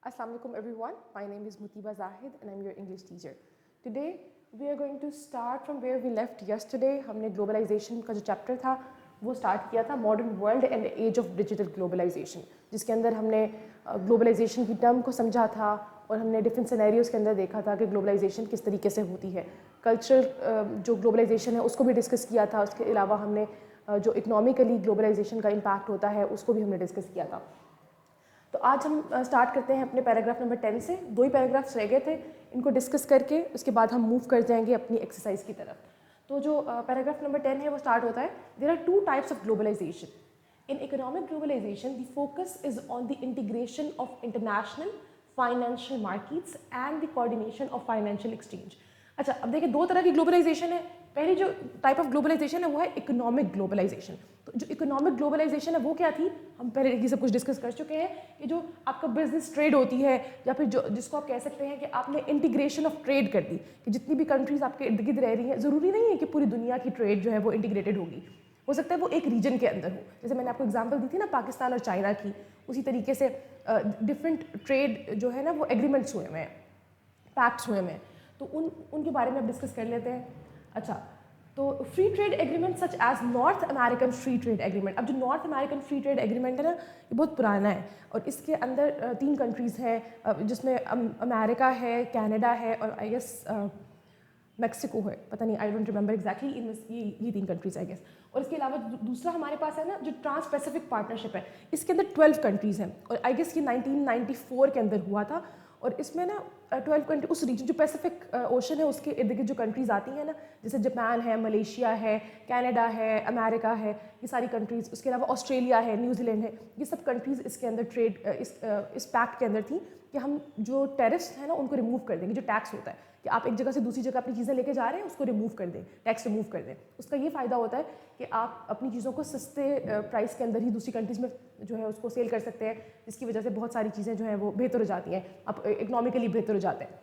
Assalamualaikum everyone. My name is Mutiba Zahid and I'm your English teacher. Today we are going to start from where we left yesterday. हमने globalization का जो chapter था वो start किया था modern world and the age of digital globalization, जिसके अंदर हमने globalization की term को समझा था और हमने different scenarios के अंदर देखा था कि globalization किस तरीके से होती है. Cultural जो globalization है उसको भी discuss किया था. उसके अलावा हमने जो economically globalization का impact होता है उसको भी हमने discuss किया था. तो आज हम स्टार्ट करते हैं अपने पैराग्राफ नंबर 10 से. 2 ही पैराग्राफ्स रह गए थे, इनको डिस्कस करके उसके बाद हम मूव कर जाएंगे अपनी एक्सरसाइज की तरफ. तो जो पैराग्राफ नंबर 10 है वो स्टार्ट होता है, there are 2 types of globalisation. In economic globalisation the focus is on the integration of international financial markets and the coordination of financial exchange. अच्छा, अब देखिए 2 तरह की ग्लोबलाइजेशन है. पहली जो टाइप ऑफ ग्लोबलाइजेशन है वो है इकोनॉमिक ग्लोबलाइजेशन. तो जो इकोनॉमिक ग्लोबलाइजेशन है वो क्या थी, हम पहले ये सब कुछ डिस्कस कर चुके हैं. ये जो आपका बिजनेस ट्रेड होती है या फिर जो जिसको आप कह सकते हैं कि आपने इंटीग्रेशन ऑफ ट्रेड कर दी, कि जितनी भी कंट्रीज आपके इर्द गिर्द रह रही हैं, ज़रूरी नहीं है कि पूरी दुनिया की ट्रेड जो है वो इंटीग्रेटेड होगी. हो सकता है वो एक रीजन के अंदर हो. जैसे मैंने आपको एग्जांपल दी थी ना पाकिस्तान और चाइना की, उसी तरीके से डिफरेंट ट्रेड जो है ना वो एग्रीमेंट्स हुए हुए हैं, पैक्ट्स हुए हुए हैं. तो उनके बारे में अब डिस्कस कर लेते हैं. अच्छा, तो free trade agreement such as North American free trade agreement. अब जो North American free trade agreement है ना ये बहुत पुराना है और इसके अंदर 3 कंट्रीज़ हैं, जिसमें अमेरिका है, कनाडा है और आई गेस मैक्सिको है. पता नहीं, आई डोंट रिमेंबर एग्जैक्टली. ये 3 कंट्रीज़ आई गेस. और इसके अलावा दूसरा हमारे पास है ना जो ट्रांस पैसिफिक पार्टनरशिप है, इसके अंदर 12 कंट्रीज़ हैं और आई गेस ये 1994 के अंदर हुआ था. और इसमें ना 12 कंट्री उस रीजन जो पैसिफिक ओशन है उसके इर्द गिर्द जो कंट्रीज़ आती हैं ना, जैसे जापान है, मलेशिया है, कनाडा है, अमेरिका है, ये सारी कंट्रीज़. उसके अलावा ऑस्ट्रेलिया है, न्यूजीलैंड है, ये सब कंट्रीज़ इसके अंदर ट्रेड इस पैक्ट के अंदर थी कि हम जो टैरिफ्स हैं ना उनको रिमूव कर देंगे. जो टैक्स होता है कि आप एक जगह से दूसरी जगह अपनी चीज़ें लेके जा रहे हैं उसको रिमूव कर दें, टैक्स रिमूव कर दें. उसका ये फ़ायदा होता है कि आप अपनी चीज़ों को सस्ते प्राइस के अंदर ही दूसरी कंट्रीज़ में जो है उसको सेल कर सकते हैं, जिसकी वजह से बहुत सारी चीज़ें जो हैं वो बेहतर हो जाती हैं, आप इकनॉमिकली बेहतर हो जाते हैं.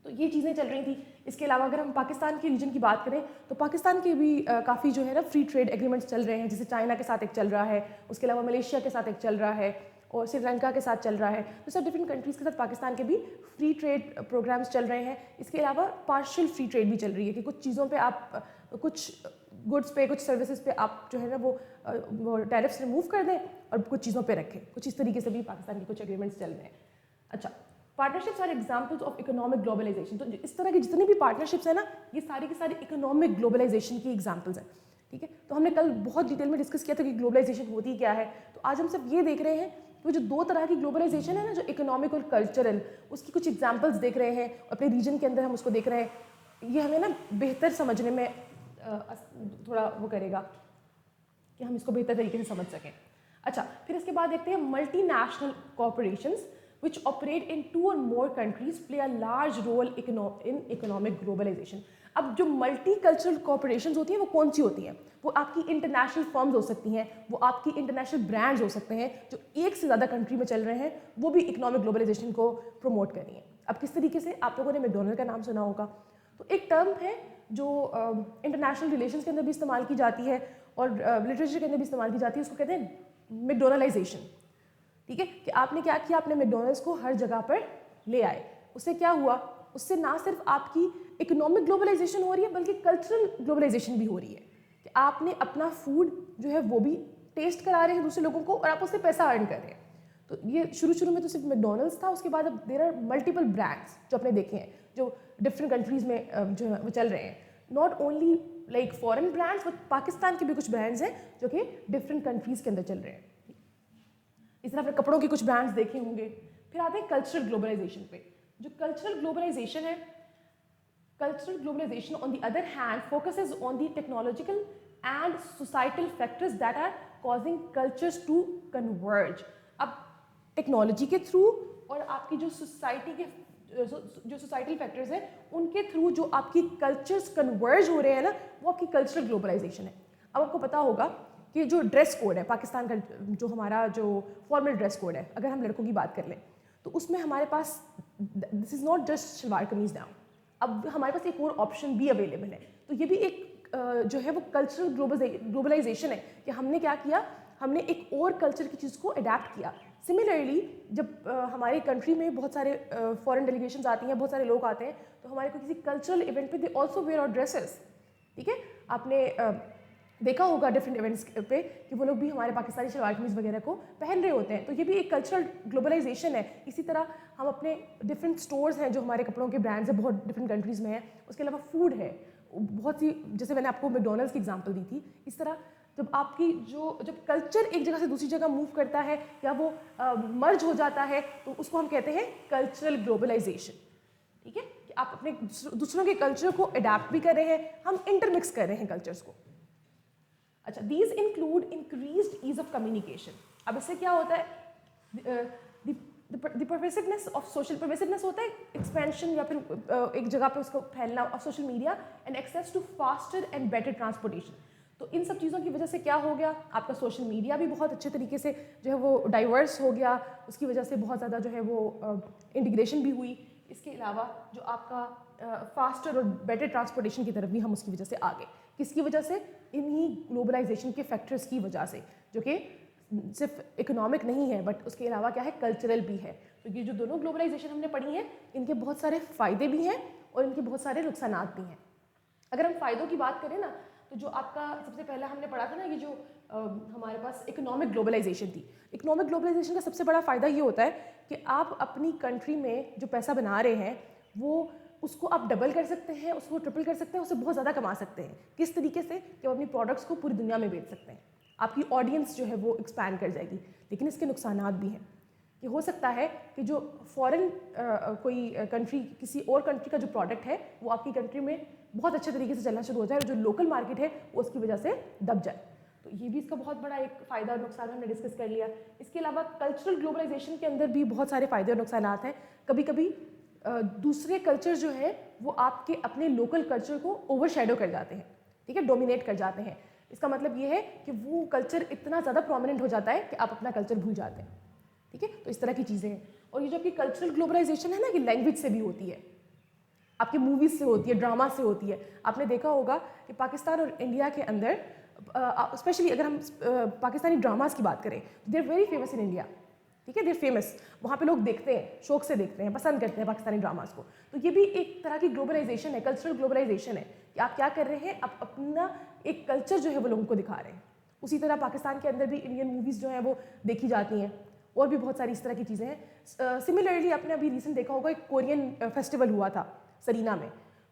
तो ये चीज़ें चल रही थी. इसके अलावा अगर हम पाकिस्तान के रीजन की बात करें तो पाकिस्तान के भी काफ़ी जो है ना फ्री ट्रेड एग्रीमेंट्स चल रहे हैं, जैसे चाइना के साथ एक चल रहा है, उसके अलावा मलेशिया के साथ एक चल रहा है और श्रीलंका के साथ चल रहा है. तो सब डिफरेंट कंट्रीज़ के साथ पाकिस्तान के भी फ्री ट्रेड प्रोग्राम्स चल रहे हैं. इसके अलावा पार्शियल फ्री ट्रेड भी चल रही है कि कुछ चीज़ों पे आप कुछ गुड्स पे, कुछ सर्विसेज पे आप जो है ना वो टैरिफ्स रिमूव कर दें और कुछ चीज़ों पे रखें. कुछ इस तरीके से भी पाकिस्तान के कुछ एग्रीमेंट्स चल रहे हैं. अच्छा, partnerships are examples of economic globalisation. तो इस तरह की जितनी भी पार्टनरशिप्स है ना ये सारी की सारी इकोनॉमिक ग्लोबलाइजेशन की एग्जाम्पल्स हैं. ठीक है, तो हमने कल बहुत डिटेल में डिस्कस किया था कि ग्लोबलाइजेशन होती क्या है. तो आज हम सिर्फ ये देख रहे हैं तो जो 2 तरह की ग्लोबलाइजेशन है ना, जो इकोनॉमिक और कल्चरल, उसकी कुछ एग्जाम्पल्स देख रहे हैं. अपने रीजन के अंदर हम उसको देख रहे हैं. ये हमें ना बेहतर समझने में थोड़ा वो करेगा कि हम इसको बेहतर तरीके से समझ सकें. अच्छा, फिर इसके बाद देखते हैं multinational corporations which operate in 2 or more countries play a large role in economic globalization. अब जो मल्टी कल्चरल कॉर्पोरेशंस होती हैं वो कौन सी होती हैं? वो आपकी इंटरनेशनल फर्म्स हो सकती हैं, वो आपकी इंटरनेशनल ब्रांड्स हो सकते हैं जो एक से ज़्यादा कंट्री में चल रहे हैं, वो भी इकोनॉमिक ग्लोबलाइजेशन को प्रमोट कर रही हैं. अब किस तरीके से, आप लोगों ने मैकडॉनल्ड का नाम सुना होगा. तो एक टर्म है जो इंटरनेशनल रिलेशंस के अंदर भी इस्तेमाल की जाती है और लिटरेचर के अंदर भी इस्तेमाल की जाती है. उसको कहते हैं मैकडॉनलाइजेशन. ठीक है, कि आपने क्या किया, आपने मैकडॉनल्ड्स को हर जगह पर ले आए. उससे क्या हुआ, उससे ना सिर्फ आपकी इकोनॉमिक ग्लोबलाइजेशन हो रही है बल्कि कल्चरल ग्लोबलाइजेशन भी हो रही है कि आपने अपना फूड जो है वो भी टेस्ट करा रहे हैं दूसरे लोगों को और आप उससे पैसा अर्न कर रहे हैं. तो ये शुरू में तो सिर्फ मैकडॉनल्ड्स था. उसके बाद अब देयर आर मल्टीपल ब्रांड्स जो आपने देखे हैं जो डिफरेंट कंट्रीज़ में जो है वो चल रहे हैं. Not only like foreign brands but Pakistan के भी कुछ ब्रांड्स हैं जो कि डिफरेंट कंट्रीज़ के अंदर चल रहे हैं. इस तरह आपने कपड़ों के कुछ ब्रांड्स देखे होंगे. फिर आते हैं कल्चरल ग्लोबलाइजेशन पे. जो कल्चरल ग्लोबलाइजेशन है, cultural globalisation on the other hand focuses on the technological and societal factors that are causing cultures to converge. अब टेक्नोलॉजी के थ्रू और आपकी जो सोसाइटी के जो सोसाइटल फैक्टर्स हैं उनके थ्रू जो आपकी कल्चर्स कन्वर्ज हो रहे हैं ना, वो आपकी कल्चरल ग्लोबलाइजेशन है. अब आपको पता होगा कि जो ड्रेस कोड है पाकिस्तान का, जो हमारा जो फॉर्मल ड्रेस कोड है, अगर हम लड़कों की बात कर लें तो उसमें हमारे पास this is not just shalwar kameez now. अब हमारे पास एक और ऑप्शन भी अवेलेबल है. तो ये भी एक जो है वो कल्चरल ग्लोबलाइजेशन है कि हमने क्या किया, हमने एक और कल्चर की चीज़ को अडेप्ट किया. सिमिलरली जब हमारी कंट्री में बहुत सारे फॉरेन डेलीगेशंस आती हैं, बहुत सारे लोग आते हैं, तो हमारे को किसी कल्चरल इवेंट पे they also wear out dresses, ठीक है। आपने देखा होगा डिफरेंट इवेंट्स पे कि वो लोग भी हमारे पाकिस्तानी शलवार कमीज़ वगैरह को पहन रहे होते हैं। तो ये भी एक कल्चरल ग्लोबलाइजेशन है। इसी तरह हम अपने डिफरेंट स्टोर्स हैं जो हमारे कपड़ों के ब्रांड्स हैं, बहुत डिफरेंट कंट्रीज़ में हैं। उसके अलावा फूड है बहुत सी, जैसे मैंने आपको मैकडॉनल्ड्स की एग्जांपल दी थी। इस तरह जब आपकी जब कल्चर एक जगह से दूसरी जगह मूव करता है या वो मर्ज हो जाता है, तो उसको हम कहते हैं कल्चरल ग्लोबलाइजेशन, ठीक है। कि आप अपने दूसरों के कल्चर को अडेप्ट भी कर रहे हैं, हम इंटरमिक्स कर रहे हैं कल्चर्स को। अच्छा, these include increased ease of communication. अब इससे क्या होता है, the pervasiveness of social, pervasiveness होता है एक्सपेंशन या फिर एक जगह पे उसको फैलना of social media, and access to faster and better transportation. तो इन सब चीज़ों की वजह से क्या हो गया, आपका सोशल मीडिया भी बहुत अच्छे तरीके से जो है वो डाइवर्स हो गया, उसकी वजह से बहुत ज़्यादा जो है वो इंटीग्रेशन भी हुई। इसके अलावा जो आपका फास्टर और बेटर ट्रांसपोर्टेशन की तरफ भी हम उसकी वजह से आ गए। किसकी वजह से, इन्हीं ग्लोबलाइजेशन के फैक्टर्स की वजह से, जो कि सिर्फ इकोनॉमिक नहीं है बट उसके अलावा क्या है, कल्चरल भी है। तो ये जो दोनों ग्लोबलाइजेशन हमने पढ़ी हैं, इनके बहुत सारे फ़ायदे भी हैं और इनके बहुत सारे नुकसानात भी हैं। अगर हम फ़ायदों की बात करें ना, तो जो आपका सबसे पहला हमने पढ़ा था ना, ये जो हमारे पास इकोनॉमिक ग्लोबलाइजेशन थी। इकोनॉमिक ग्लोबलाइजेशन का सबसे बड़ा फ़ायदा ये होता है कि आप अपनी कंट्री में जो पैसा बना रहे हैं वो उसको आप डबल कर सकते हैं, उसको ट्रिपल कर सकते हैं, उससे बहुत ज़्यादा कमा सकते हैं। किस तरीके से, कि आप अपनी प्रोडक्ट्स को पूरी दुनिया में बेच सकते हैं, आपकी ऑडियंस जो है वो एक्सपैंड कर जाएगी। लेकिन इसके नुकसानात भी हैं कि हो सकता है कि जो फॉरेन कोई कंट्री, किसी और कंट्री का जो प्रोडक्ट है वो आपकी कंट्री में बहुत अच्छे तरीके से चलना शुरू हो जाए और जो लोकल मार्केट है वो उसकी वजह से दब जाए। तो ये भी इसका बहुत बड़ा एक फ़ायदा और नुकसान हमने डिस्कस कर लिया। इसके अलावा कल्चरल ग्लोबलाइजेशन के अंदर भी बहुत सारे फ़ायदे और नुकसानात हैं। कभी कभी दूसरे कल्चर जो है वो आपके अपने लोकल कल्चर को ओवरशैडो कर जाते हैं, ठीक है, डोमिनेट कर जाते हैं। इसका मतलब ये है कि वो कल्चर इतना ज़्यादा प्रोमिनेंट हो जाता है कि आप अपना कल्चर भूल जाते हैं, ठीक है। तो इस तरह की चीज़ें हैं। और ये जो आपकी कल्चरल ग्लोबलाइजेशन है ना, कि लैंग्वेज से भी होती है, आपके मूवीज़ से होती है, ड्रामा से होती है। आपने देखा होगा कि पाकिस्तान और इंडिया के अंदर स्पेशली अगर हम पाकिस्तानी ड्रामास की बात करें, they are very famous in India, ठीक है, दे आर फेमस। वहाँ पे लोग देखते हैं, शौक से देखते हैं, पसंद करते हैं पाकिस्तानी ड्रामास को। तो ये भी एक तरह की ग्लोबलाइजेशन है, कल्चरल ग्लोबलाइजेशन है कि आप क्या कर रहे हैं, आप अपना एक कल्चर जो है वो लोगों को दिखा रहे हैं। उसी तरह पाकिस्तान के अंदर भी इंडियन मूवीज़ जो हैं वो देखी जाती हैं, और भी बहुत सारी इस तरह की चीज़ें हैं। सिमिलरली आपने अभी रिसेंट देखा होगा, एक कोरियन फेस्टिवल हुआ था सरीना में,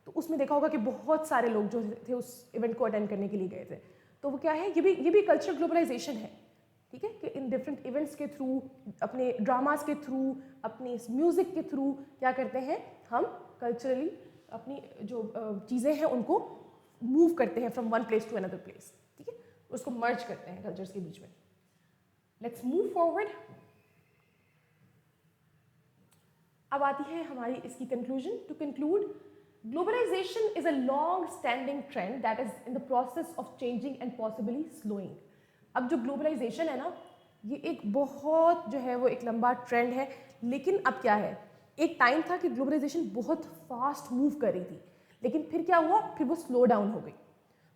तो उसमें देखा होगा कि बहुत सारे लोग जो थे उस इवेंट को अटेंड करने के लिए गए थे। तो वो क्या है, ये भी कल्चरल ग्लोबलाइजेशन है, ठीक है, कि इन डिफरेंट इवेंट्स के थ्रू, अपने ड्रामास के थ्रू, अपने म्यूज़िक के थ्रू क्या करते हैं, हम कल्चरली अपनी जो चीज़ें हैं उनको मूव करते हैं from one place to another place, ठीक है, उसको मर्ज करते हैं कल्चर्स के बीच में। Let's move forward. अब आती है हमारी इसकी conclusion. To conclude, globalisation is a long standing trend that is in the process of changing and possibly slowing. अब जो ग्लोबलाइजेशन है ना, ये एक बहुत जो है वो एक लंबा ट्रेंड है। लेकिन अब क्या है, एक टाइम था कि ग्लोबलाइजेशन बहुत फास्ट मूव कर रही थी, लेकिन फिर क्या हुआ, फिर वो स्लो डाउन हो गई।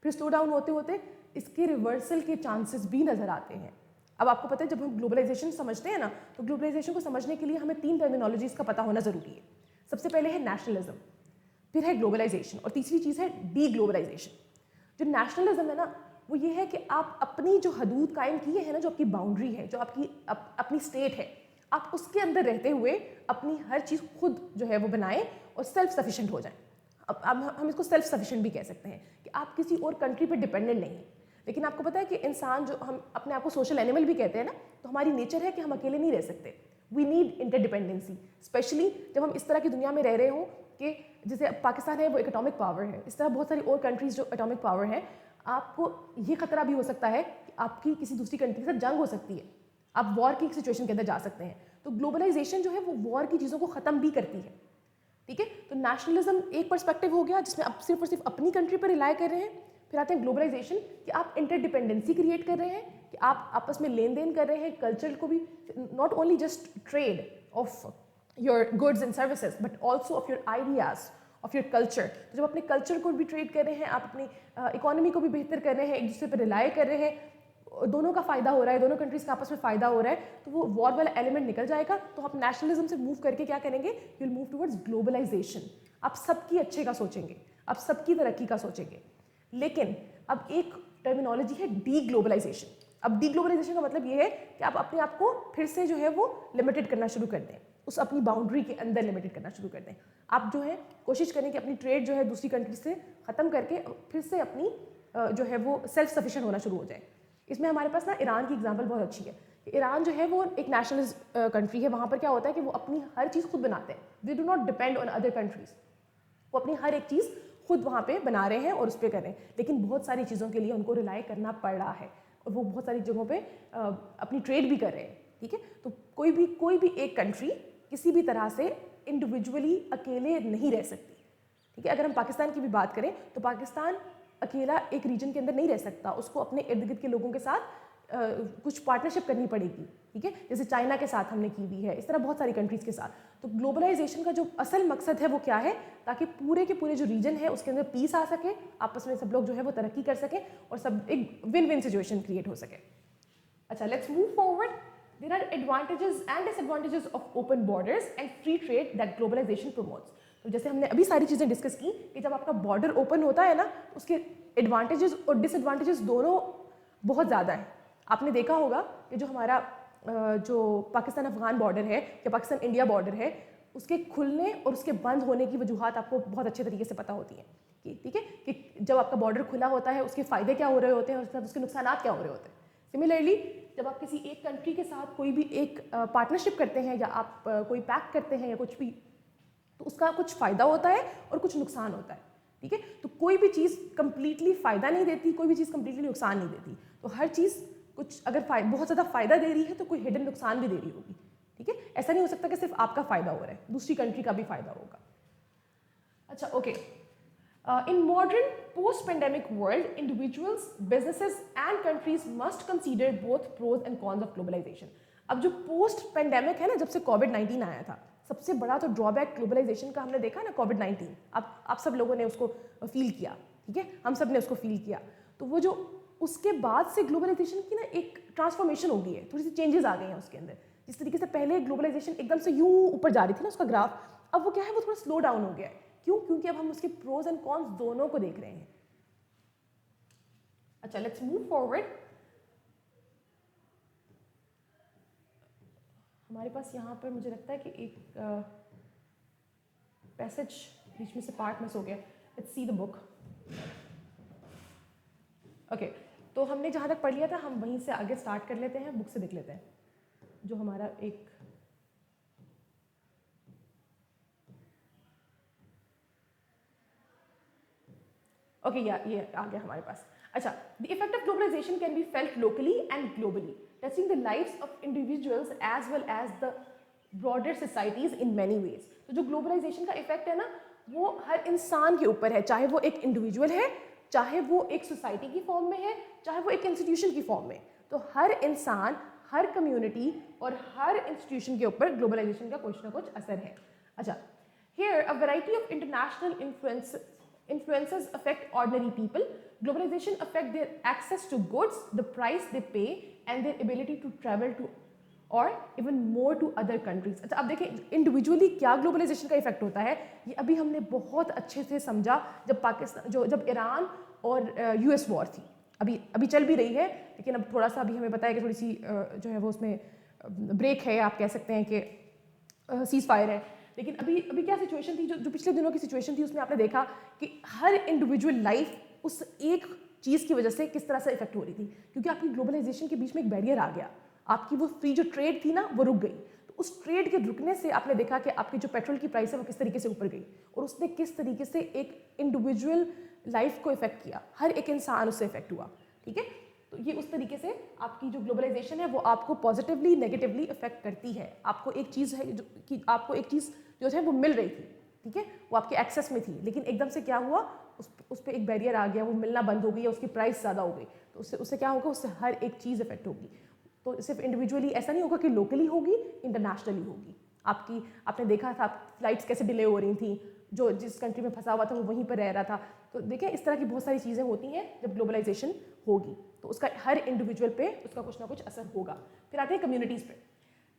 फिर स्लो डाउन होते होते इसके रिवर्सल के चांसेस भी नज़र आते हैं। अब आपको पता है, जब हम ग्लोबलाइजेशन समझते हैं ना, तो ग्लोबलाइजेशन को समझने के लिए हमें 3 टर्मिनोलॉजीज़ का पता होना ज़रूरी है। सबसे पहले है नेशनलिज्म, फिर है ग्लोबलाइजेशन, और तीसरी चीज़ है डी ग्लोबलाइजेशन। जो नेशनलिज्म है ना, वो ये है कि आप अपनी जो हदूद कायम किए हैं ना, जो आपकी बाउंड्री है, जो आपकी अपनी स्टेट है, आप उसके अंदर रहते हुए अपनी हर चीज़ खुद जो है वो बनाएं और सेल्फ सफिशेंट हो जाएं। अब हम इसको सेल्फ सफिशेंट भी कह सकते हैं कि आप किसी और कंट्री पर डिपेंडेंट नहीं हैं। लेकिन आपको पता है कि इंसान, जो हम अपने आप को सोशल एनिमल भी कहते हैं ना, तो हमारी नेचर है कि हम अकेले नहीं रह सकते। वी नीड इंटरडिपेंडेंसी, स्पेशली जब हम इस तरह की दुनिया में रह रहे हों कि जैसे पाकिस्तान है वो एक एटॉमिक पावर है, इस तरह बहुत सारी और कंट्रीज़ जो एटॉमिक पावर हैं। आपको ये खतरा भी हो सकता है कि आपकी किसी दूसरी कंट्री के साथ जंग हो सकती है, आप वॉर की सिचुएशन के अंदर जा सकते हैं। तो ग्लोबलाइजेशन जो है वो वॉर की चीज़ों को ख़त्म भी करती है, ठीक है। तो नेशनलिज्म एक पर्सपेक्टिव हो गया जिसमें आप सिर्फ और सिर्फ अपनी कंट्री पर रिलाई कर रहे हैं। फिर आते हैं ग्लोबलाइजेशन, कि आप इंटरडिपेंडेंसी क्रिएट कर रहे हैं, कि आप आपस में लेन देन कर रहे हैं, कल्चर को भी, not only just trade off your goods and services but also of your ideas, of your culture. तो जब अपने कल्चर को भी ट्रेड कर रहे हैं, आप अपनी इकोनॉमी को भी बेहतर कर रहे हैं, एक दूसरे पर रिलाई कर रहे हैं, दोनों का फ़ायदा हो रहा है, दोनों कंट्रीज़ का आपस में फ़ायदा हो रहा है, तो वो वॉर वाला एलिमेंट निकल जाएगा। तो आप नेशनलिज्म से मूव करके क्या करेंगे, you will move towards globalisation. आप सबकी अच्छे का सोचेंगे, आप सबकी तरक्की का सोचेंगे। लेकिन अब एक टर्मिनोलॉजी है डी ग्लोबलाइजेशन। अब डी ग्लोबलाइजेशन का मतलब ये है कि आप अपने आप को फिर से जो है वो लिमिटेड करना शुरू कर दें, उस अपनी बाउंड्री के अंदर लिमिटेड करना शुरू कर दें। आप जो है कोशिश करें कि अपनी ट्रेड जो है दूसरी कंट्री से ख़त्म करके फिर से अपनी जो है वो सेल्फ सफिशिएंट होना शुरू हो जाए। इसमें हमारे पास ना ईरान की एग्जांपल बहुत अच्छी है। ईरान जो है वो एक नेशनलिस्ट कंट्री है। वहाँ पर क्या होता है कि वो अपनी हर चीज़ खुद बनाते हैं, they do not depend on other countries. वो अपनी हर एक चीज़ खुद वहाँ पे बना रहे हैं और उस पर कर रहे हैं, लेकिन बहुत सारी चीज़ों के लिए उनको रिलाई करना पड़ रहा है और वो बहुत सारी जगहों पे अपनी ट्रेड भी कर रहे हैं। ठीक है, तो कोई भी एक कंट्री किसी भी तरह से इंडिविजुअली अकेले नहीं रह सकती। ठीक है, अगर हम पाकिस्तान की भी बात करें तो पाकिस्तान अकेला एक रीजन के अंदर नहीं रह सकता, उसको अपने इर्द गिर्द के लोगों के साथ कुछ पार्टनरशिप करनी पड़ेगी। ठीक है, जैसे चाइना के साथ हमने की हुई है, इस तरह बहुत सारी कंट्रीज़ के साथ। तो ग्लोबलाइजेशन का जो असल मकसद है वो क्या है, ताकि पूरे के पूरे जो रीजन है उसके अंदर पीस आ सके, आपस में सब लोग जो है वो तरक्की कर सकें और सब एक विन विन सिचुएशन क्रिएट हो सके। अच्छा, let's move forward. There are advantages and disadvantages of open borders and free trade that globalisation promotes. तो जैसे हमने अभी सारी चीज़ें डिस्कस की कि जब आपका बॉर्डर ओपन होता है ना, उसके एडवांटेजेस और डिसएडवांटेजेस दोनों बहुत ज़्यादा है। आपने देखा होगा कि जो हमारा जो पाकिस्तान अफगान बॉर्डर है या पाकिस्तान इंडिया बॉर्डर है, उसके खुलने और उसके बंद होने की वजूहात आपको बहुत अच्छे तरीके से पता होती हैं कि ठीक है कि जब आपका बॉर्डर खुला होता है उसके फ़ायदे क्या हो रहे होते हैं और उसके साथ उसके नुकसान क्या हो रहे होते हैं। सिमिलरली जब आप किसी एक कंट्री के साथ कोई भी एक पार्टनरशिप करते हैं या आप कोई पैक्ट करते हैं या कुछ भी, तो उसका कुछ फ़ायदा होता है और कुछ नुकसान होता है। ठीक है, तो कोई भी चीज़ कंप्लीटली फ़ायदा नहीं देती, कोई भी चीज़ कंप्लीटली नुकसान नहीं देती। तो हर चीज़ कुछ अगर बहुत ज़्यादा फ़ायदा दे रही है तो कोई हिडन नुकसान भी दे रही होगी। ठीक है, ऐसा नहीं हो सकता कि सिर्फ आपका फ़ायदा हो रहा है, दूसरी कंट्री का भी फ़ायदा होगा। अच्छा, okay. In modern post-pandemic world, individuals, businesses and countries must consider both pros and cons of globalization. अब जो पोस्ट पेंडेमिक है ना, जब से कोविड-19 आया था, सबसे बड़ा तो ड्रॉबैक ग्लोबलाइजेशन का हमने देखा ना कोविड-19। आप सब लोगों ने उसको फील किया। ठीक है, हम सब ने उसको फील किया। तो वो जो उसके बाद से ग्लोबलाइजेशन की ना एक ट्रांसफॉर्मेशन हो गई है, थोड़ी सी चेंजेस आ गए हैं उसके अंदर। जिस तरीके से पहले ग्लोबलाइजेशन एकदम से यूं ऊपर जा रही थी ना उसका ग्राफ, अब वो क्या है, वो थोड़ा स्लो डाउन हो गया है। क्यों? क्योंकि अब हम उसके प्रोज एंड कॉन्स दोनों को देख रहे हैं। अच्छा, लेट्स मूव फॉरवर्ड। हमारे पास यहाँ पर मुझे लगता है कि एक पैसेज बीच में से पार्ट मिस हो गया। Let's see the book. Okay, तो हमने जहाँ तक पढ़ लिया था हम वहीं से आगे स्टार्ट कर लेते हैं, बुक से देख लेते हैं जो हमारा एक ओके ये आ गया हमारे पास। अच्छा, the effect of globalisation can be felt locally and globally, touching the lives of individuals as well as the broader societies in many ways. तो जो ग्लोबलाइजेशन का इफेक्ट है ना, वो हर इंसान के ऊपर है, चाहे वो एक इंडिविजुअल है, चाहे वो एक सोसाइटी की फॉर्म में है, चाहे वो एक इंस्टीट्यूशन की फॉर्म में। तो हर इंसान, हर कम्युनिटी और हर इंस्टीट्यूशन के ऊपर ग्लोबलाइजेशन का कुछ ना कुछ असर है। अच्छा, here a variety of international influences affect ordinary people. Globalization affect their access to goods, the price they pay and their ability to travel to और even more to other countries. अच्छा, अब देखें इंडिविजुअली क्या globalisation का effect होता है, ये अभी हमने बहुत अच्छे से समझा जब ईरान और यूएस वॉर थी। अभी चल भी रही है, लेकिन अब थोड़ा सा अभी हमें बताया कि थोड़ी सी जो है वो उसमें ब्रेक है, आप कह सकते हैं कि सीज फायर है। लेकिन अभी क्या सिचुएशन थी, जो पिछले दिनों की सिचुएशन थी, उसमें आपने देखा कि हर इंडिविजुअल लाइफ उस एक चीज़ की वजह से किस तरह से इफेक्ट हो रही थी, क्योंकि आपकी ग्लोबलाइजेशन के बीच में एक बैरियर आ गया। आपकी वो फ्री जो ट्रेड थी ना, वो रुक गई। तो उस ट्रेड के रुकने से आपने देखा कि आपकी जो पेट्रोल की प्राइस है वो किस तरीके से ऊपर गई, और उसने किस तरीके से एक इंडिविजुअल लाइफ को इफेक्ट किया, हर एक इंसान उससे इफेक्ट हुआ। ठीक है, तो ये उस तरीके से आपकी जो ग्लोबलाइजेशन है वो आपको पॉजिटिवली नेगेटिवली इफेक्ट करती है। आपको एक चीज़ है कि आपको एक चीज़ जो है वो मिल रही थी, ठीक है, वो आपके एक्सेस में थी, लेकिन एकदम से क्या हुआ, उस पर एक बैरियर आ गया, वो मिलना बंद हो गई, उसकी प्राइस ज़्यादा हो गई। तो उससे क्या होगा, उससे हर एक चीज़ इफेक्ट होगी। तो सिर्फ इंडिविजुअली ऐसा नहीं होगा कि लोकली होगी, इंटरनेशनली होगी। आपने देखा था फ्लाइट्स कैसे डिले हो रही थी, जो जिस कंट्री में फंसा हुआ था वो वहीं पर रह रहा था। तो देखें, इस तरह की बहुत सारी चीज़ें होती हैं जब ग्लोबलाइजेशन होगी। तो उसका हर इंडिविजुअल पे उसका कुछ ना कुछ असर होगा। फिर आते हैं कम्युनिटीज़ पे।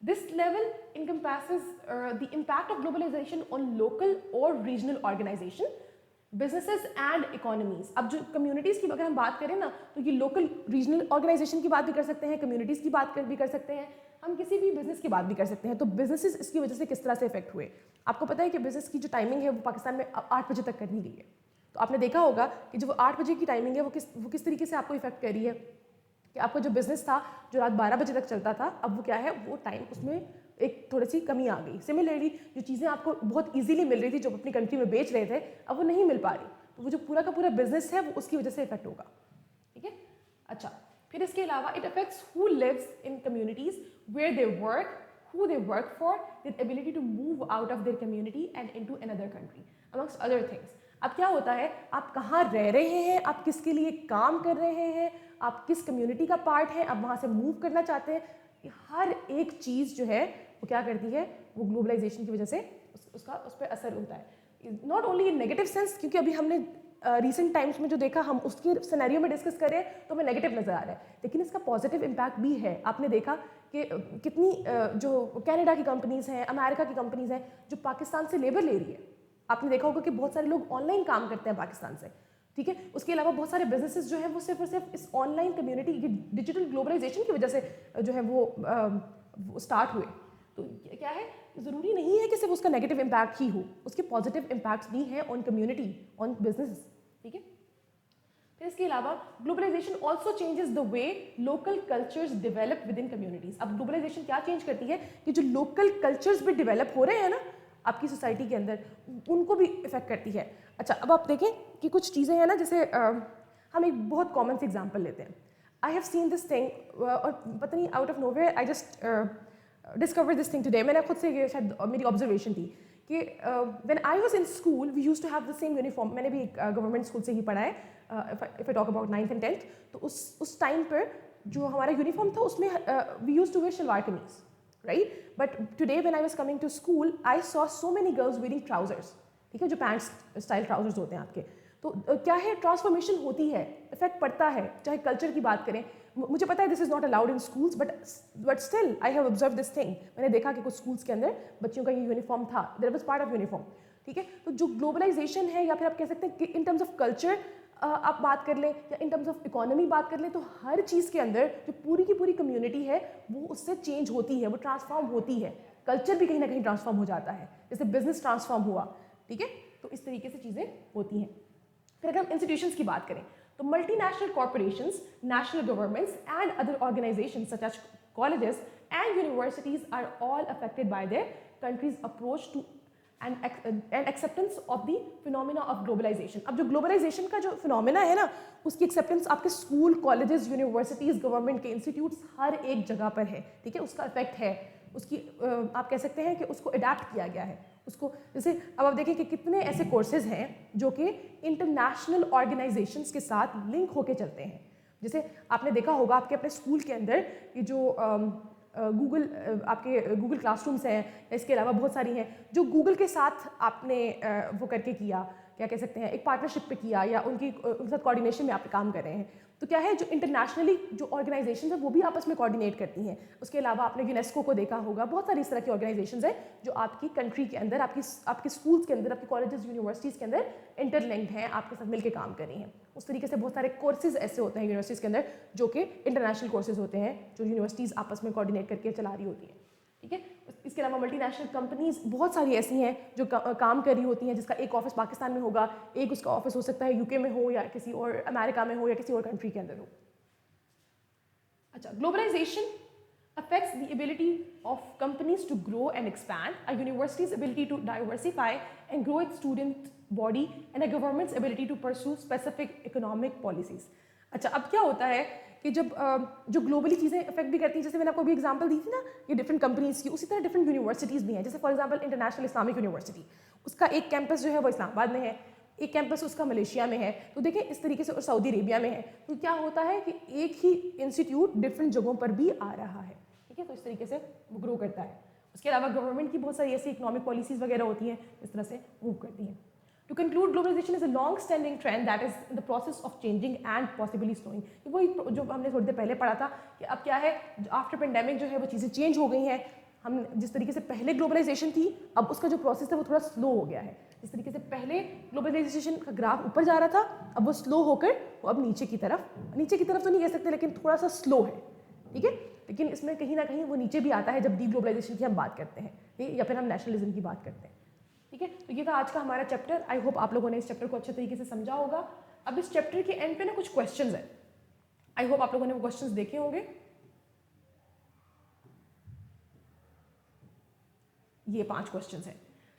This level encompasses the impact of globalization on local or regional organization, businesses and economies। अब जो कम्युनिटीज़ की अगर हम बात करें ना, तो ये लोकल रीजनल ऑर्गेनाइजेशन की बात भी कर सकते हैं, कम्युनिटीज़ की बात भी कर सकते हैं, हम किसी भी बिजनेस की बात भी कर सकते हैं। तो बिजनेसेस इसकी वजह से किस तरह से इफेक्ट हुए। आपको पता है कि बिजनेस की जो टाइमिंग है वो पाकिस्तान में 8 बजे तक कर दी गई है। तो आपने देखा होगा कि जो 8 बजे की टाइमिंग है वो किस तरीके से आपको इफेक्ट कर रही है कि आपका जो बिजनेस था जो रात 12 बजे तक चलता था, अब वो क्या है, वो टाइम उसमें एक थोड़ी सी कमी आ गई। सिमिलरली जो चीज़ें आपको बहुत इजीली मिल रही थी, जो अपनी कंट्री में बेच रहे थे, अब वो नहीं मिल पा रही, तो वो जो पूरा का पूरा बिजनेस है वो उसकी वजह से इफेक्ट होगा। ठीक है, अच्छा, फिर इसके अलावा it affects who lives in communities where they work, who they work for, their ability to move out of their community and into another country, amongst other things। अब क्या होता है, आप कहाँ रह रहे हैं, आप किसके लिए काम कर रहे हैं, आप किस कम्युनिटी का पार्ट है, आप वहाँ से मूव करना चाहते हैं, हर एक चीज़ जो है वो क्या करती है, वो ग्लोबलाइजेशन की वजह से उस पर असर होता है। Not only in negative sense, क्योंकि अभी हमने रिसेंट टाइम्स में जो देखा, हम उसके सिनेरियो में डिस्कस करें तो हमें नेगेटिव नज़र आ रहा है, लेकिन इसका पॉजिटिव इम्पैक्ट भी है। आपने देखा कि कितनी जो कनाडा की कंपनीज़ हैं, अमेरिका की कंपनीज़ हैं जो पाकिस्तान से लेबर ले रही है। आपने देखा होगा कि बहुत सारे लोग ऑनलाइन काम करते हैं पाकिस्तान से। ठीक है, उसके अलावा बहुत सारे बिजनेसेस जो हैं वो सिर्फ और सिर्फ इस ऑनलाइन कम्युनिटी, डिजिटल ग्लोबलाइजेशन की वजह से जो है वो स्टार्ट हुए। तो क्या है, ज़रूरी नहीं है कि सिर्फ उसका नेगेटिव इम्पैक्ट ही हो, उसके पॉजिटिव इम्पैक्ट्स भी हैं ऑन कम्युनिटी, ऑन बिजनेस। ठीक है, फिर इसके अलावा globalisation also changes the way local cultures develop within communities. अब ग्लोबलाइजेशन क्या चेंज करती है कि जो लोकल कल्चर्स भी डेवलप हो रहे हैं ना आपकी सोसाइटी के अंदर, उनको भी इफेक्ट करती है। अच्छा, अब आप देखें कि कुछ चीज़ें हैं ना, जैसे हम एक बहुत कॉमन सी एग्जांपल लेते हैं। I have seen this thing, और पता नहीं out of nowhere I just discover this thing today. मैंने खुद से ये शायद मेरी ऑब्जर्वेशन थी कि when I was in school we used to have the same uniform. मैंने भी गवर्नमेंट स्कूल से ही पढ़ा है, if I talk about 9th and 10th। तो उस टाइम पर जो हमारा यूनिफॉर्म था उसमें we used to wear shalwar kameez, right. But today when I was coming to school I saw so many girls wearing trousers. ठीक है, जो पैंट्स स्टाइल ट्राउजर्स होते हैं आपके। तो क्या है, ट्रांसफॉर्मेशन होती है, इफेक्ट पड़ता है। चाहे कल्चर की बात करें, मुझे पता है this is not allowed in schools, but still I have observe this thing. मैंने देखा कि कुछ स्कूल्स के अंदर बच्चियों का ये यूनिफॉर्म था, there was part of uniform. ठीक है, तो जो ग्लोबलाइजेशन है, या फिर आप कह सकते हैं कि इन टर्म्स ऑफ कल्चर आप बात कर लें, या इन टर्म्स ऑफ इकोनॉमी बात कर लें, तो हर चीज़ के अंदर जो पूरी की पूरी कम्युनिटी है वो उससे चेंज होती है, वो ट्रांसफॉर्म होती है। कल्चर भी कहीं ना कहीं ट्रांसफॉर्म हो जाता है, जैसे बिजनेस ट्रांसफॉर्म हुआ। ठीक है, तो इस तरीके से चीज़ें होती हैं। फिर अगर हम इंस्टीट्यूशंस की बात करें, तो multinational corporations, national governments and other organisations such as colleges and universities are all affected by their countries approach to and acceptance of the phenomena of globalisation. अब जो ग्लोबलाइजेशन का जो फिनोमिना है ना, उसकी एक्सेप्टेंस आपके स्कूल, कॉलेजेस, यूनिवर्सिटीज़, गवर्नमेंट के institutes हर एक जगह पर है। ठीक है, उसका इफेक्ट है, उसकी आप कह सकते हैं कि उसको अडेप्ट किया गया है उसको। जैसे अब आप देखें कि कितने ऐसे कोर्सेज हैं जो कि इंटरनेशनल ऑर्गेनाइजेशंस के साथ लिंक होके चलते हैं। जैसे आपने देखा होगा आपके अपने स्कूल के अंदर ये जो आपके गूगल क्लासरूम्स हैं, इसके अलावा बहुत सारी हैं जो गूगल के साथ आपने वो करके किया, क्या कह सकते हैं, एक पार्टनरशिप पे किया, या उनके साथ कोऑर्डिनेशन में आप काम कर रहे हैं। तो क्या है, जो इंटरनेशनली जो ऑर्गेनाइजेशन है वो भी आपस में कोऑर्डिनेट करती हैं। उसके अलावा आपने यूनेस्को को देखा होगा, बहुत सारी इस तरह की ऑर्गेनाइजेशंस हैं जो आपकी कंट्री के अंदर, आपके स्कूल्स के अंदर, आपके कॉलेजेस, यूनिवर्सिटीज़ के अंदर इंटरलिंक्ड हैं, आपके साथ मिलकर काम कर रही हैं। उस तरीके से बहुत सारे कोर्सेज ऐसे होते हैं यूनिवर्सिटीज़ के अंदर जो कि इंटरनेशनल कोर्सेज होते हैं, जो यूनिवर्सिटीज़ आपस में कोऑर्डिनेट करके चला रही होती हैं। ठीक है, इसके अलावा मल्टीनेशनल कंपनीज बहुत सारी ऐसी हैं जो काम कर रही होती हैं, जिसका एक ऑफिस पाकिस्तान में होगा, एक उसका ऑफिस हो सकता है यूके में हो, या किसी और अमेरिका में हो, या किसी और कंट्री के अंदर हो। अच्छा, globalisation affects the ability of companies to grow and expand, a university's ability to diversify and grow its student body, and a government's ability to pursue specific economic policies। अच्छा, अब क्या होता है कि जब जो ग्लोबली चीज़ें इफेक्ट भी करती हैं, जैसे मैंने आपको अभी एग्जांपल दी थी ना ये डिफरेंट कंपनीज की, उसी तरह डिफरेंट यूनिवर्सिटीज़ भी हैं। जैसे for example international Islamic university, उसका एक कैंपस जो है वो इस्लामाबाद में है, एक कैंपस उसका मलेशिया में है, तो देखें इस तरीके से, और सऊदी अरेबिया में है। तो क्या होता है कि एक ही इंस्टीट्यूट डिफरेंट जगहों पर भी आ रहा है। ठीक है, तो इस तरीके से वो ग्रो करता है। उसके अलावा गवर्नमेंट की बहुत सारी ऐसी इकोनॉमिक पॉलिसीज़ वगैरह होती हैं, इस तरह से मूव करती हैं। To conclude, globalization is a long-standing trend that is in the process of changing and possibly slowing. वही जो हमने थोड़ी देर पहले पढ़ा था कि अब क्या है, आफ्टर पेंडेमिक जो है वो चीज़ें चेंज हो गई हैं. हम जिस तरीके से पहले ग्लोबलाइजेशन थी, अब उसका जो प्रोसेस है वो थोड़ा स्लो हो गया है. जिस तरीके से पहले ग्लोबलाइजेशन का ग्राफ ऊपर जा रहा था, अब वो स्लो होकर वो अब नीचे की तरफ तो नहीं कह सकते, लेकिन थोड़ा सा स्लो है. ठीक है, लेकिन इसमें कहीं ना कहीं वो नीचे भी आता है जब डी ग्लोबलाइजेशन की हम बात करते हैं, या फिर हम नेशनलिज्म की बात करते हैं. ठीक है, तो ये था आज का हमारा चैप्टर. आई होप आप लोगों ने इस चैप्टर को अच्छे तरीके से समझा होगा. अब इस चैप्टर के एंड पे ना कुछ क्वेश्चंस हैं. आई होप आप लोगों ने वो क्वेश्चंस देखे होंगे. ये 5 क्वेश्चंस हैं.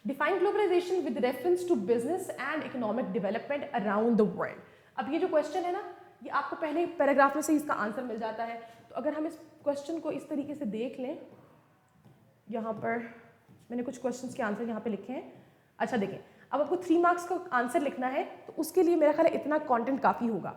Define globalisation with reference to business and economic development around the world. अब ये जो क्वेश्चन है ना, ये आपको पहले पैराग्राफ में से इसका आंसर मिल जाता है. तो अगर हम इस क्वेश्चन को इस तरीके से देख लें, यहाँ पर मैंने कुछ क्वेश्चंस के आंसर यहाँ पे लिखे हैं. अच्छा देखें, अब आपको 3 मार्क्स का आंसर लिखना है, तो उसके लिए मेरा ख्याल है इतना कंटेंट काफ़ी होगा.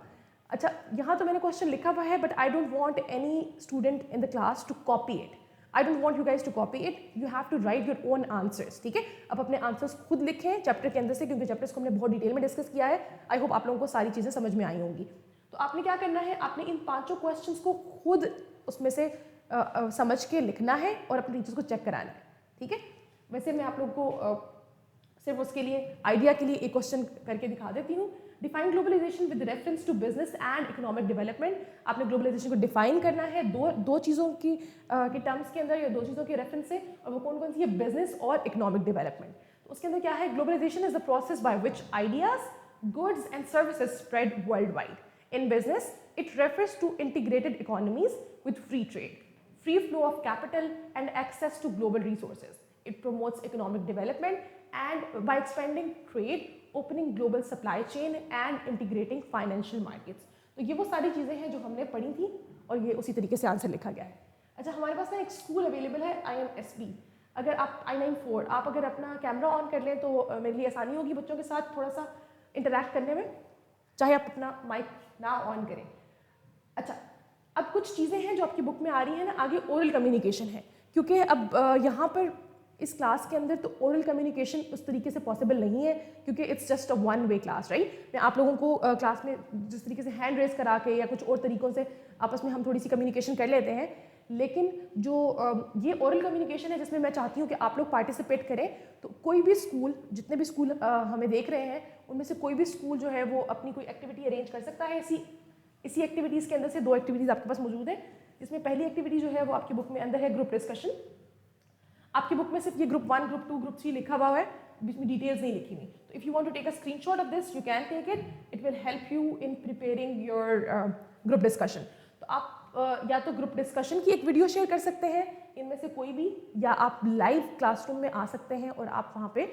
अच्छा, यहाँ तो मैंने क्वेश्चन लिखा हुआ है, but I don't want any student in the class to copy it. I don't want you guys to copy it. You have to write your own answers. ठीक है, अब अपने आंसर्स खुद लिखें चैप्टर के अंदर से, क्योंकि चैप्टर्स को हमने बहुत डिटेल में डिस्कस किया है. आई होप आप लोगों को सारी चीज़ें समझ में आई होंगी. तो आपने क्या करना है, आपने इन 5 क्वेश्चंस को खुद उसमें से समझ के लिखना है और अपने टीचर्स को चेक कराना है. ठीक है, वैसे मैं आप लोग को सिर्फ उसके लिए आइडिया के लिए एक क्वेश्चन करके दिखा देती हूँ. Define globalisation with reference to business and economic development. आपने ग्लोबलाइजेशन को डिफाइन करना है दो चीज़ों की टर्म्स के अंदर, या 2 चीज़ों के रेफरेंस से, और वो कौन कौन सी है, बिजनेस और इकोनॉमिक डेवलपमेंट. तो उसके अंदर क्या है, globalisation is the process by which ideas, goods and services spread worldwide. In business it refers to integrated economies with free trade, free flow of capital and access to global resources. It promotes economic development and by expanding trade, opening global supply chain and integrating financial markets. तो ये वो सारी चीज़ें हैं जो हमने पढ़ी थी, और ये उसी तरीके से आंसर लिखा गया है. अच्छा, हमारे पास ना एक स्कूल अवेलेबल है IMSB. अगर आप I94 आप अगर अपना कैमरा ऑन कर लें तो मेरे लिए आसानी होगी बच्चों के साथ थोड़ा सा इंटरेक्ट करने में, चाहे आप अपना माइक ना ऑन करें. अच्छा, अब कुछ चीज़ें हैं जो आपकी बुक में आ रही हैं ना, आगे ओरल कम्युनिकेशन है, क्योंकि अब यहाँ पर इस क्लास के अंदर तो ओरल कम्युनिकेशन उस तरीके से पॉसिबल नहीं है, क्योंकि it's just a 1 way class, right. मैं आप लोगों को क्लास में जिस तरीके से हैंड रेज करा के या कुछ और तरीक़ों से आपस में हम थोड़ी सी कम्युनिकेशन कर लेते हैं, लेकिन जो ये ओरल कम्युनिकेशन है जिसमें मैं चाहती हूँ कि आप लोग पार्टिसिपेट करें. तो कोई भी स्कूल, जितने भी स्कूल हमें देख रहे हैं, उनमें से कोई भी स्कूल जो है वो अपनी कोई एक्टिविटी अरेंज कर सकता है. इसी एक्टिविटीज़ के अंदर से 2 एक्टिविटीज़ आपके पास मौजूद है, जिसमें पहली एक्टिविटी जो है वो आपकी बुक में अंदर है ग्रुप डिस्कशन. आपकी बुक में सिर्फ ये ग्रुप 1, ग्रुप 2, ग्रुप 3 लिखा हुआ है, बीच में डिटेल्स नहीं लिखी हुई. तो if you want to take a screenshot of this, you can take it. It will help you in preparing your group discussion. तो आप या तो ग्रुप डिस्कशन की एक वीडियो शेयर कर सकते हैं इनमें से कोई भी, या आप लाइव क्लासरूम में आ सकते हैं और आप वहाँ पे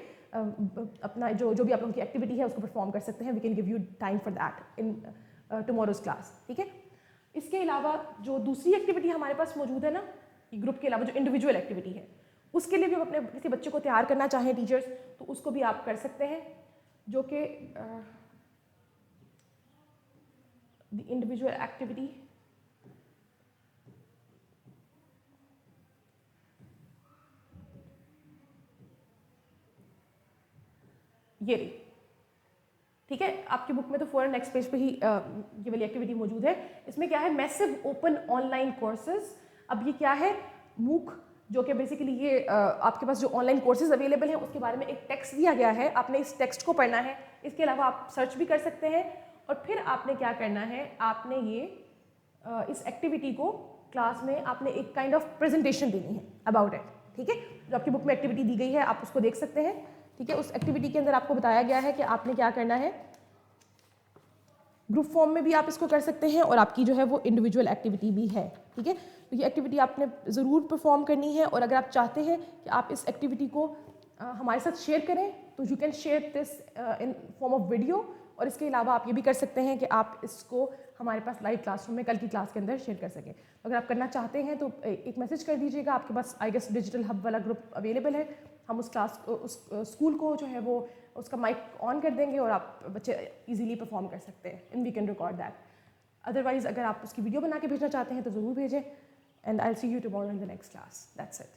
अपना जो भी आप लोगों की एक्टिविटी है उसको परफॉर्म कर सकते हैं. We can give you time for that in tomorrow's class. ठीक है, इसके अलावा जो दूसरी एक्टिविटी हमारे पास मौजूद है ना, ग्रुप के अलावा जो इंडिविजुअल एक्टिविटी है, उसके लिए भी आप अपने किसी बच्चे को तैयार करना चाहें टीचर्स, तो उसको भी आप कर सकते हैं, जो कि द इंडिविजुअल एक्टिविटी ये रही. ठीक है, आपकी बुक में तो फौरन नेक्स्ट पेज पे ही ये वाली एक्टिविटी मौजूद है. इसमें क्या है, मैसिव ओपन ऑनलाइन कोर्सेज. अब ये क्या है, मूक, जो कि बेसिकली ये आपके पास जो ऑनलाइन कोर्सेज अवेलेबल हैं उसके बारे में एक टेक्स्ट दिया गया है. आपने इस टेक्स्ट को पढ़ना है. इसके अलावा आप सर्च भी कर सकते हैं, और फिर आपने क्या करना है, आपने ये इस एक्टिविटी को क्लास में आपने एक काइंड ऑफ प्रेजेंटेशन देनी है अबाउट इट. ठीक है, जो आपकी बुक में एक्टिविटी दी गई है आप उसको देख सकते हैं. ठीक है, उस एक्टिविटी के अंदर आपको बताया गया है कि आपने क्या करना है. ग्रुप फॉर्म में भी आप इसको कर सकते हैं, और आपकी जो है वो इंडिविजुअल एक्टिविटी भी है. ठीक है, तो ये एक्टिविटी आपने ज़रूर परफॉर्म करनी है, और अगर आप चाहते हैं कि आप इस एक्टिविटी को हमारे साथ शेयर करें, तो you can share this in form of video. और इसके अलावा आप ये भी कर सकते हैं कि आप इसको हमारे पास लाइव क्लासरूम में कल की क्लास के अंदर शेयर कर सकें. अगर आप करना चाहते हैं तो एक मैसेज कर दीजिएगा. आपके पास आई गेस डिजिटल हब वाला ग्रुप अवेलेबल है. हम उस स्कूल को जो है वो उसका माइक ऑन कर देंगे, और आप बच्चे इजीली परफॉर्म कर सकते हैं, and we can record that. Otherwise अगर आप उसकी वीडियो बना के भेजना चाहते हैं तो ज़रूर भेजें. And I will see you tomorrow in the next class. That's it.